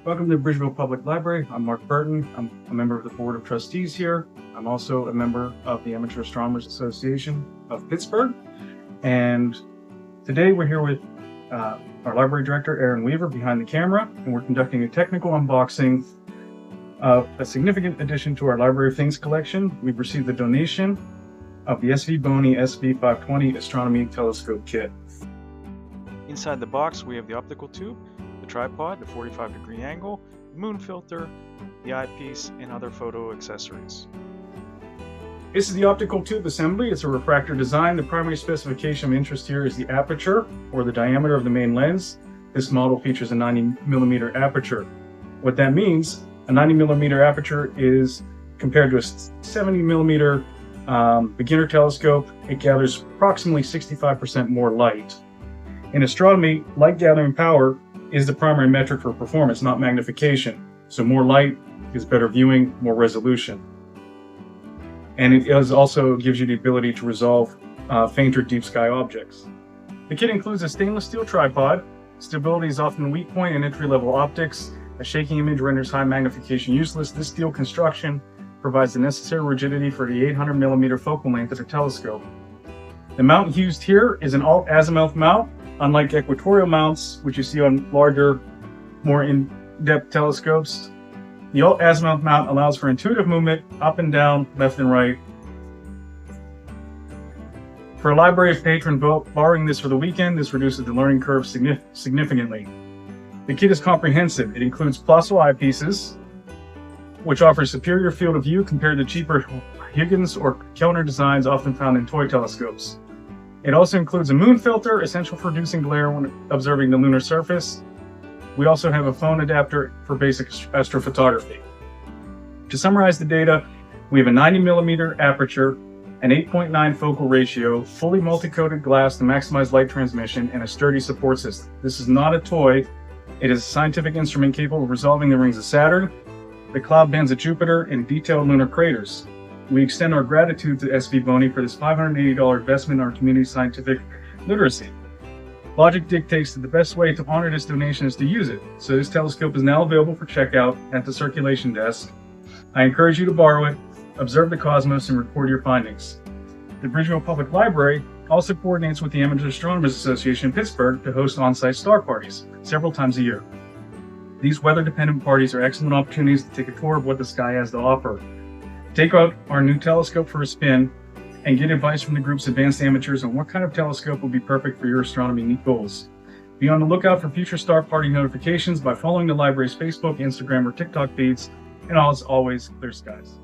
Welcome to Bridgeville Public Library. I'm Mark Burton. I'm a member of the Board of Trustees here. I'm also a member of the Amateur Astronomers Association of Pittsburgh. And today we're here with our library director, Aaron Weaver, behind the camera, and we're conducting a technical unboxing of a significant addition to our Library of Things collection. We've received the donation of the SVBONY SV520 Astronomy Telescope Kit. Inside the box, we have the optical tube, the tripod, the 45-degree angle, the moon filter, the eyepiece, and other photo accessories. This is the optical tube assembly. It's a refractor design. The primary specification of interest here is the aperture, or the diameter of the main lens. This model features a 90mm aperture. What that means, a 90mm aperture is compared to a 70mm beginner telescope. It gathers approximately 65% more light. In astronomy, light gathering power is the primary metric for performance, not magnification. So more light is better viewing, more resolution. And it also gives you the ability to resolve fainter deep sky objects. The kit includes a stainless steel tripod. Stability is often a weak point in entry-level optics. A shaking image renders high magnification useless. This steel construction provides the necessary rigidity for the 800mm focal length of the telescope. The mount used here is an alt-azimuth mount. Unlike equatorial mounts, which you see on larger, more in-depth telescopes, the alt-azimuth mount allows for intuitive movement up and down, left and right. For a library patron borrowing this for the weekend, this reduces the learning curve significantly. The kit is comprehensive. It includes plossal eyepieces, which offers superior field of view compared to cheaper Huygens or Kellner designs often found in toy telescopes. It also includes a moon filter, essential for reducing glare when observing the lunar surface. We also have a phone adapter for basic astrophotography. To summarize the data, we have a 90mm aperture, an 8.9 focal ratio, fully multi-coated glass to maximize light transmission, and a sturdy support system. This is not a toy. It is a scientific instrument capable of resolving the rings of Saturn, the cloud bands of Jupiter, and detailed lunar craters. We extend our gratitude to SVBONY for this $580 investment in our community scientific literacy. Logic dictates that the best way to honor this donation is to use it, so this telescope is now available for checkout at the circulation desk. I encourage you to borrow it, observe the cosmos, and record your findings. The Bridgeville Public Library also coordinates with the Amateur Astronomers Association in Pittsburgh to host on-site star parties several times a year. These weather-dependent parties are excellent opportunities to take a tour of what the sky has to offer. Take out our new telescope for a spin and get advice from the group's advanced amateurs on what kind of telescope will be perfect for your astronomy goals. Be on the lookout for future star party notifications by following the library's Facebook, Instagram, or TikTok feeds, and as always, clear skies.